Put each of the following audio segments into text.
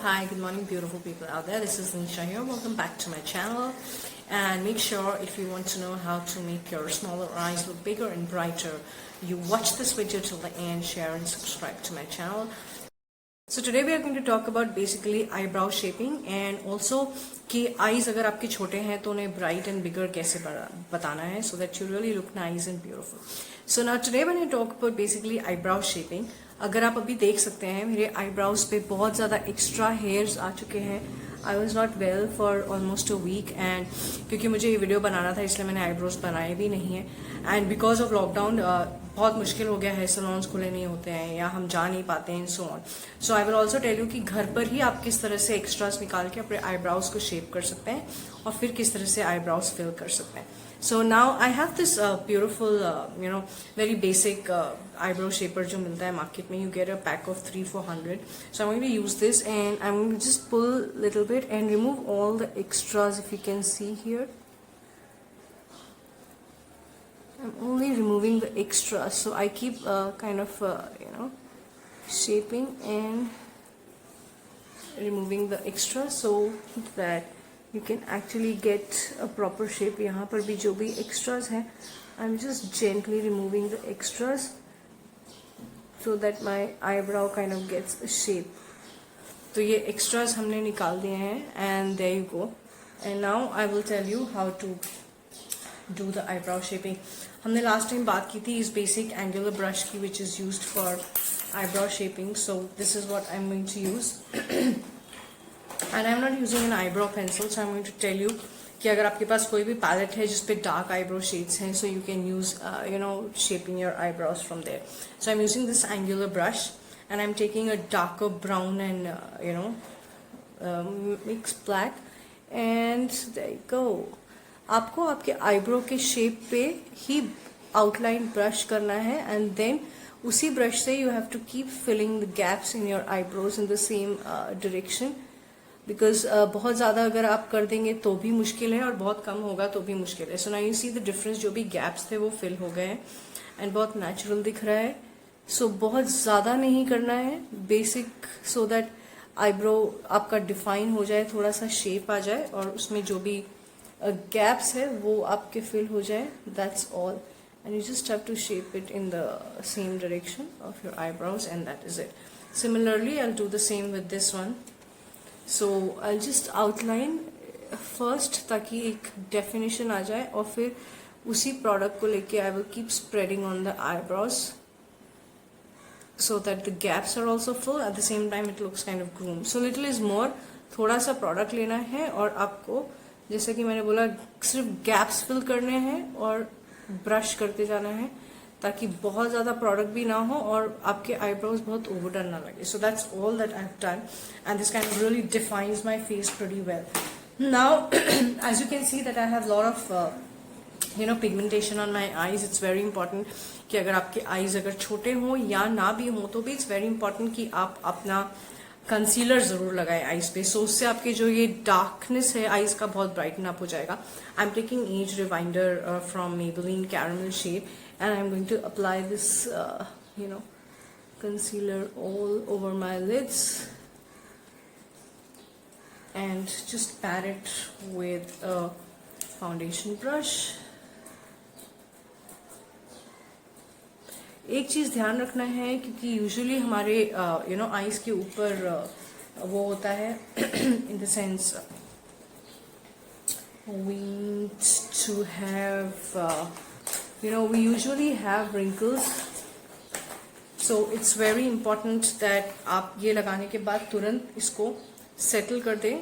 Hi, good morning, beautiful people out there. This is Nisha here. Welcome back to my channel. And make sure if you want to know how to make your smaller eyes look bigger and brighter, you watch this video till the end, share and subscribe to my channel. So today we are going to talk about basically eyebrow shaping and also कि eyes अगर आपके छोटे हैं तो उन्हें bright and bigger कैसे बताना है so that you really look nice and beautiful. So now today when I talk about basically eyebrow shaping, अगर आप अभी देख सकते हैं मेरे eyebrows पे बहुत ज़्यादा extra hairs आ चुके हैं. I was not well for almost a week and क्योंकि मुझे ये वीडियो बनाना था इसलिए मैंने eyebrows बनाए भी नहीं है and because of lockdown बहुत मुश्किल हो गया है, सैलून्स खुले नहीं होते हैं या हम जा नहीं पाते हैं so on. So I will also tell you कि घर पर ही आप किस तरह से एक्स्ट्रास निकाल के अपने आईब्राउज को शेप कर सकते हैं और फिर किस तरह से आईब्राउज फिल कर सकते हैं. So now I have this beautiful very basic eyebrow shaper जो मिलता है मार्केट में. You get a pack of 300-400. So I am going to use this and I am going to just pull little bit and remove all the extras. If you can see here, I'm only removing the extras, so I keep kind of shaping and removing the extras so that you can actually get a proper shape. यहाँ पर भी जो भी extras हैं, I'm just gently removing the extras so that my eyebrow kind of gets a shape. तो ये extras हमने निकाल दिए हैं and there you go. And now I will tell you how to do the eyebrow shaping. हमने last time बात की थी इस बेसिक एंगुलर ब्रश की which is used for eyebrow shaping. So this is what I'm going to use and I'm not using an eyebrow pencil, so I'm going to tell you कि अगर आपके पास कोई भी पैलेट है जिसपे dark eyebrow shades हैं, so you can use shaping your eyebrows from there. So I'm using this angular brush and I'm taking a darker brown and mixed black and there you go. आपको आपके eyebrow के shape पे ही outline brush करना है and then उसी brush से you have to keep filling the gaps in your eyebrows in the same direction. Because बहुत ज़्यादा अगर आप कर देंगे तो भी मुश्किल है और बहुत कम होगा तो भी मुश्किल है. So now you see the difference, जो भी गैप्स थे वो फिल हो गए हैं एंड बहुत नेचुरल दिख रहा है. सो बहुत ज़्यादा नहीं करना है, बेसिक, सो दैट आईब्रो आपका डिफाइन हो जाए, थोड़ा सा शेप आ जाए और उसमें जो भी गैप्स है वो आपके फिल हो जाए. That's all and you just have to shape it in the same direction of your eyebrows and that is it. Similarly I will do the same with this one. So I just outline first ताकि एक definition आ जाए और फिर उसी product को लेके I will keep spreading on the eyebrows so that the gaps are also full. At the same time it looks kind of groomed. So little is more. थोड़ा सा प्रोडक्ट लेना है और आपको जैसे कि मैंने बोला सिर्फ गैप्स फिल करने हैं और ब्रश करते जाना है ताकि बहुत ज़्यादा प्रोडक्ट भी ना हो और आपके आईब्रोज बहुत ओवरडन ना लगे. So that's all that I have done and this kind of really defines my face pretty well. Now as you can see that I have lot of pigmentation on my eyes. It's very important कि अगर आपके eyes अगर छोटे हों या ना भी हों तो भी इट्स वेरी इंपॉर्टेंट कि आप अपना कंसीलर जरूर लगाएं आईज पे. सो उससे आपके जो ये डार्कनेस है आईज का बहुत ब्राइटन अप हो जाएगा. I am taking age rewinder from Maybelline caramel shade and I am going to apply this concealer all over my lids and just pat it with a foundation brush. एक चीज़ ध्यान रखना है क्योंकि usually हमारे eyes के ऊपर वो होता है in the sense we need to have we usually have wrinkles, so it's very important that आप ये लगाने के बाद तुरंत इसको सेटल कर दें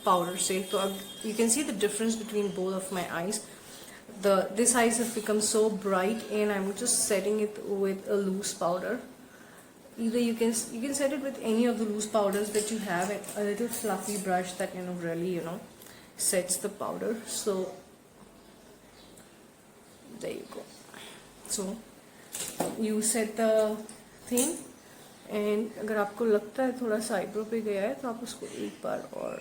पाउडर से. तो अब you can see the difference between both of my eyes. This eyes have become so bright and I'm just setting it with a loose powder. Either you can set it with any of the loose powders that you have, a little fluffy brush that really sets the powder. So there you go. So you set the thing and अगर आपको लगता है थोड़ा सा eyebrow पे गया है तो आप उसको एक बार और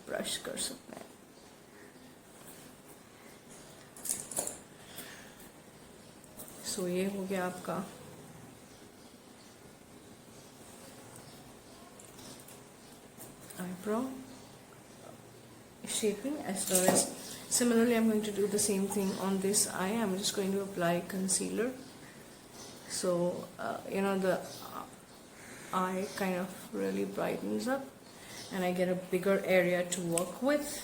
ब्रश कर सकते हैं. सो ये हो गया आपका eyebrow shaping, as well as similarly I'm going to do the same thing on this eye. I'm just going to apply concealer, so you know, the eye kind of really brightens up and I get a bigger area to work with.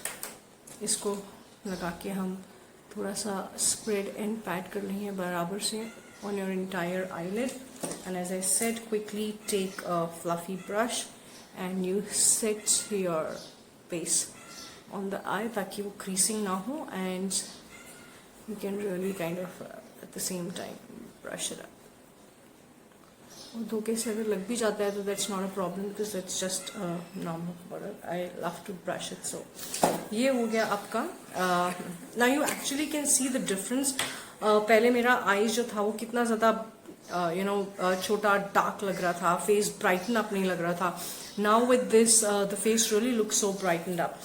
इसको लगा के हम थोड़ा सा spread and pat कर लेंगे बराबर से on your entire eyelid. And as I said, quickly take a fluffy brush and you set your base on the eye ताकि वो creasing ना हो, and you can really kind of at the same time brush it up. धोखे से अगर लग भी जाता है तो that's not a problem because that's just normal product. I love to brush it. So ये हो गया आपका. Now you actually can see the difference. पहले मेरा eyes जो था वो कितना ज़्यादा you know छोटा dark लग रहा था, face brighten up नहीं लग रहा था. Now with this the face really looks so brightened up.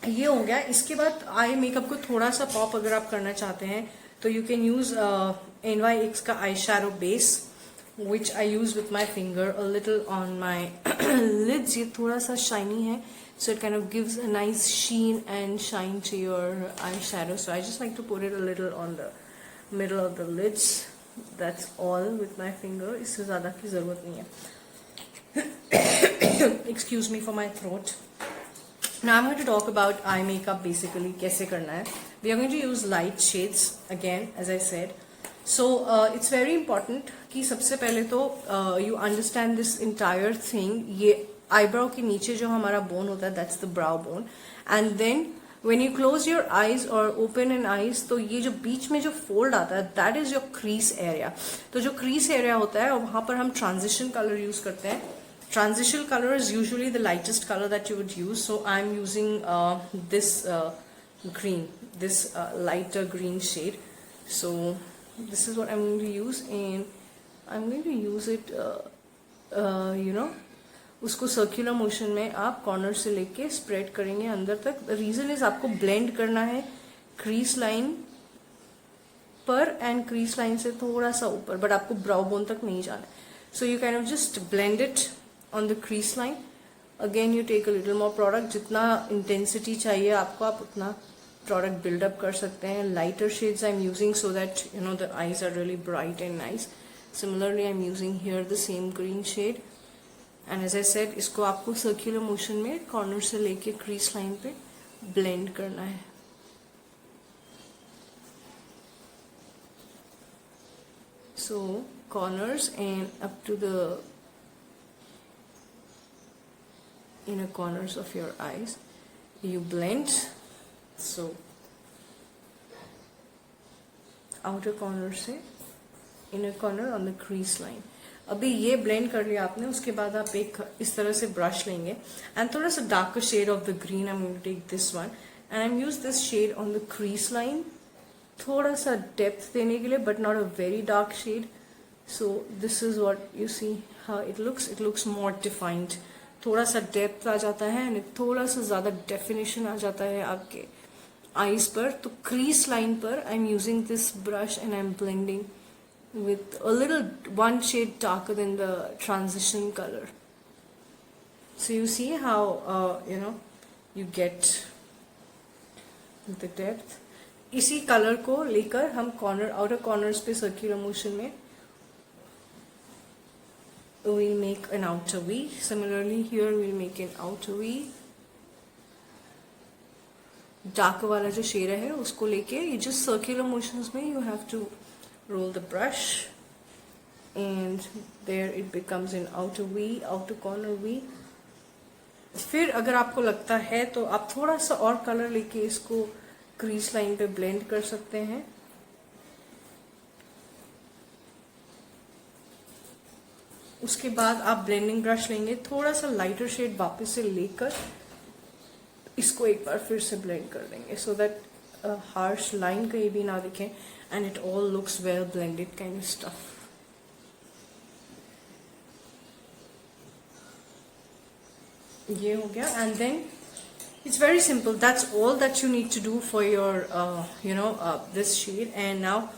ये हो गया. इसके बाद आई मेकअप को थोड़ा सा पॉप अगर आप करना चाहते हैं तो यू कैन यूज NYX का eye shadow base, which I use with my finger a little on my lids. ये थोड़ा सा shiny है, so it kind of gives a nice sheen and shine to your eyeshadow. So I just like to put it a little on the middle of the lids. That's all with my finger. इससे ज़्यादा की ज़रूरत नहीं है. Excuse me for my throat. Now I'm going to talk about eye makeup basically कैसे करना है. We are going to use light shades again, as I said. So it's very important कि सबसे पहले तो you understand this entire thing. ये eyebrow के नीचे जो हमारा bone होता है, that's the brow bone. And then when you close your eyes or open an eyes, तो ये जो बीच में जो fold आता है, that is your crease area. तो जो crease area होता है वहाँ पर हम transition color use करते हैं. Transition color is usually the lightest color that you would use. So I'm using this green, this lighter green shade. So this is what I'm going to use, and I'm going to use it you know, उसको circular motion में आप corner से लेके spread करेंगे अंदर तक. The reason is आपको blend करना है crease line पर and crease line से थोड़ा सा ऊपर, but आपको brow bone तक नहीं जाना. So you kind of just blend it on the crease line. Again you take a little more product. जितना intensity चाहिए आपको आप उतना product build up कर सकते हैं. Lighter shades I'm using so that you know the eyes are really bright and nice. Similarly I'm using here the same green shade, and as I said इसको आपको circular motion में corner से लेके crease line पे blend करना है. So corners and up to the inner corners of your eyes you blend. So outer corner से inner corner on the crease line. अभी ये blend कर लिया आपने. उसके बाद आप एक इस तरह से brush लेंगे and थोड़ा सा darker shade of the green. I'm going to take this one and I'm use this shade on the crease line, थोड़ा सा depth देने के लिए, but not a very dark shade. So this is what you see how it looks. It looks more defined. थोड़ा सा depth आ जाता है and थोड़ा सा ज़्यादा definition आ जाता है आपके eyes पर. तो crease line पर I'm using this brush and I'm blending with a little one shade darker than the transition color. So you see how you know you get the depth. इसी color को लेकर हम corner outer corners पे circular motion में we'll make an outer V. Similarly here we'll make an outer V. Darker वाला जो shade है उसको लेके ये just circular motions में you have to roll the brush and there it becomes an outer V, outer corner V. फिर अगर आपको लगता है तो आप थोड़ा सा और कलर लेके इसको crease line पे blend कर सकते हैं. उसके बाद आप ब्लेंडिंग ब्रश लेंगे, थोड़ा सा लाइटर शेड वापस से लेकर इसको एक बार फिर से ब्लेंड कर देंगे so that हार्श लाइन कहीं भी ना दिखे and it all looks well blended kind of stuff. ये हो गया and then it's very simple. That's all that you need to do for your you know this shade. And now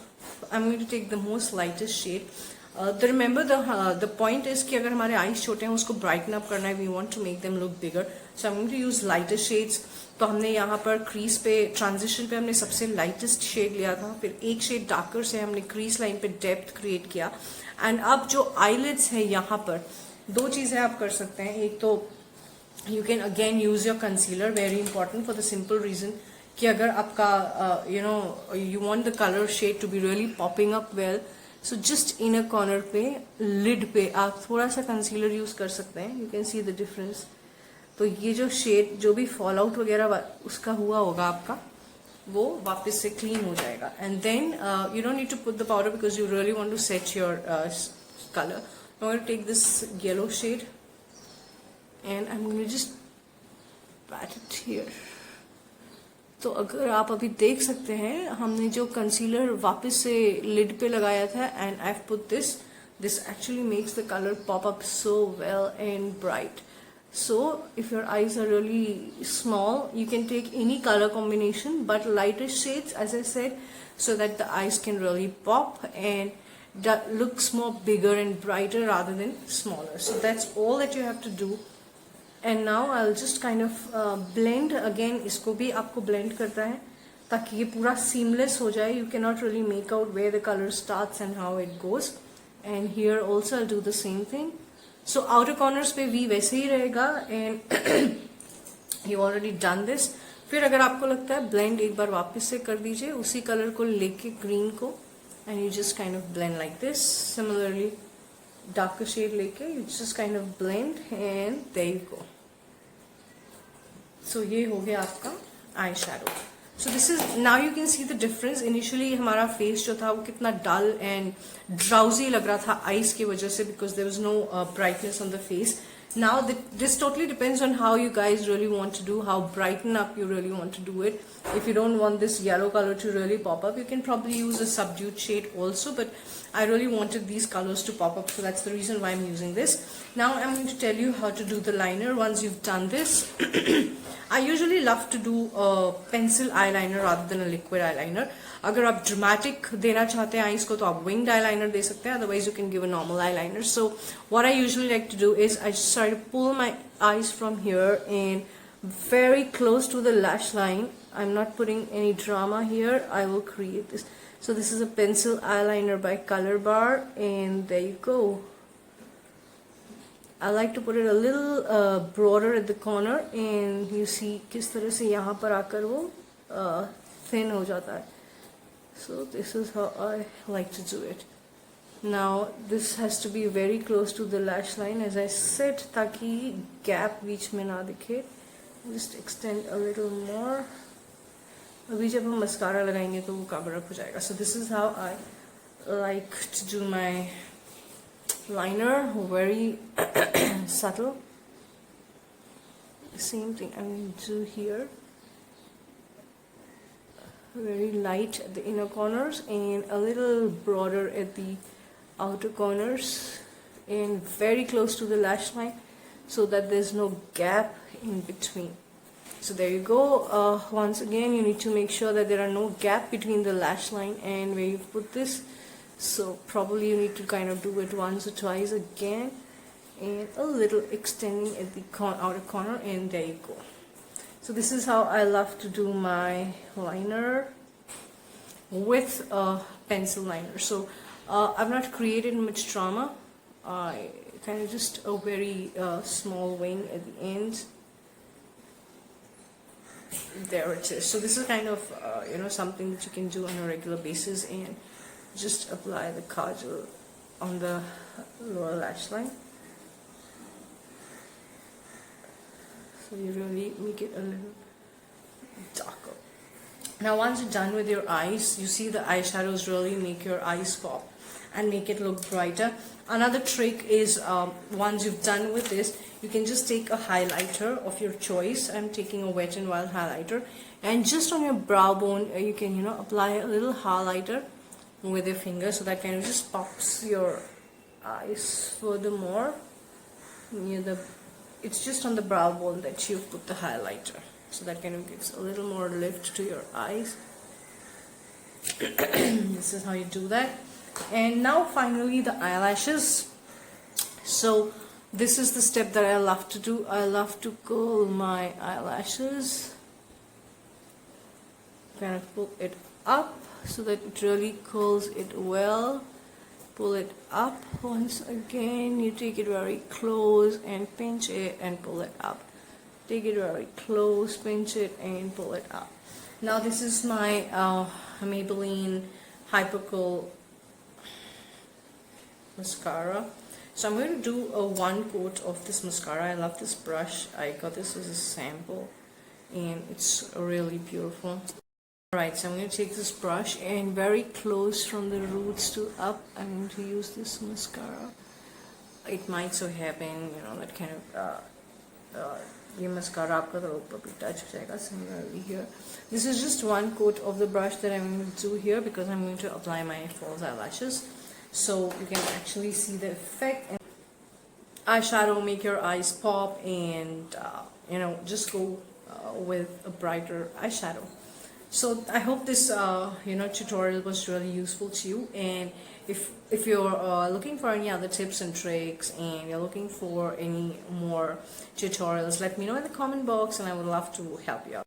I'm going to take the most lightest shade. Remember the point is कि अगर हमारे eyes छोटे हैं उसको Brighton up करना है, we want to make them look bigger, so I am going to use lighter shades. तो हमने यहाँ पर क्रीज पे ट्रांजिशन पे हमने सबसे लाइटेस्ट शेड लिया था, फिर एक शेड डार्कर से हमने क्रीज लाइन पे डेप्थ क्रिएट किया. एंड अब जो आईलिड्स है यहाँ पर दो चीजें आप कर सकते हैं. एक तो you can again use your concealer, very important for the simple reason कि अगर आपका you want the colour shade to be really popping up well, so just inner corner पे लिड पे आप थोड़ा सा कंसीलर यूज कर सकते हैं. You can see the difference. तो ये जो शेड जो भी फॉल आउट वगैरह उसका हुआ होगा आपका, वो वापस से क्लीन हो जाएगा. And then you don't need to put the powder because you really want to set your colour. I want to take this yellow shade and I am going to just pat it here. तो अगर आप अभी देख सकते हैं हमने जो concealer वापस से लिड पे लगाया था and I have put this actually makes the colour pop up so well and bright. So if your eyes are really small, you can take any color combination but lighter shades, as I said, so that the eyes can really pop and that looks more bigger and brighter rather than smaller. So that's all that you have to do. And now I'll just kind of blend again. इसको भी आपको blend करता है ताकि ये पूरा seamless हो जाए. You cannot really make out where the color starts and how it goes. And here also I'll do the same thing. So outer corners पे भी वैसे ही रहेगा and you already done this. फिर अगर आपको लगता है blend एक बार वापस से कर दीजिए उसी कलर को लेके green को and you just kind of blend like this. Similarly darker shade लेके you just kind of blend and there you go. So ये हो गया आपका eye shadow. So this is now you can see the difference. Initially हमारा face जो था वो कितना dull and drowsy लग रहा था eyes की वजह से because there was no brightness on the face. Now this totally depends on how you guys really want to do, how brighten up you really want to do it. If you don't want this yellow color to really pop up, you can probably use a subdued shade also, but I really wanted these colors to pop up, so that's the reason why I'm using this. Now I'm going to tell you how to do the liner once you've done this. I usually love to do a pencil eyeliner rather than a liquid eyeliner. अगर आप dramatic देना चाहते हैं eyes को तो आप winged eyeliner दे सकते हैं, otherwise you can give a normal eyeliner. So what I usually like to do is I just try to pull my eyes from here and very close to the lash line. I'm not putting any drama here. I will create this. So this is a pencil eyeliner by Color Bar and there you go. I like to put it a little broader at the corner and you see किस तरह से यहाँ पर आकर वो thin हो जाता है. So this is how I like to do it. Now this has to be very close to the lash line, as I said, ताकि gap बीच में ना दिखे. Just extend a little more. अभी जब हम mascara लगाएंगे तो वो cover up हो जाएगा. So this is how I like to do my liner, very subtle. The same thing I'm going to do here. Very light at the inner corners and a little broader at the outer corners and very close to the lash line so that there's no gap in between. So there you go. Once again, you need to make sure that there are no gap between the lash line and where you put this. So probably you need to kind of do it once or twice again and a little extending at the outer corner and there you go. So this is how I love to do my liner with a pencil liner. So I've not created much drama. I kind of just a very small wing at the end. There it is. So this is kind of something that you can do on a regular basis and just apply the kajal on the lower lash line. So you really make it a little darker. Now once you're done with your eyes, you see the eyeshadows really make your eyes pop and make it look brighter. Another trick is once you've done with this, you can just take a highlighter of your choice. I'm taking a Wet n Wild highlighter and just on your brow bone you can apply a little highlighter with your finger, so that kind of just pops your eyes furthermore near the, it's just on the brow bone that you put the highlighter, so that kind of gives a little more lift to your eyes. This is how you do that. And now finally the eyelashes. So this is the step that I love to do. I love to curl my eyelashes, kind of pull it up so that it really curls it well. Pull it up once again. You take it very close and pinch it and pull it up. Take it very close, pinch it and pull it up. Now this is my Maybelline Hypercurl mascara. So I'm going to do a one coat of this mascara. I love this brush. I got this as a sample and it's really beautiful. Alright, so I'm going to take this brush and very close from the roots to up, I'm going to use this mascara. It might so happen, you know, that kind of ये mascara आपका तो ऊपर भी touch हो जाएगा similarly here. This is just one coat of the brush that I'm going to do here because I'm going to apply my false eyelashes. So you can actually see the effect. And eyeshadow, make your eyes pop, and you know, just go with a brighter eyeshadow. So I hope this you know, tutorial was really useful to you, and if you're looking for any other tips and tricks and you're looking for any more tutorials, let me know in the comment box and I would love to help you out.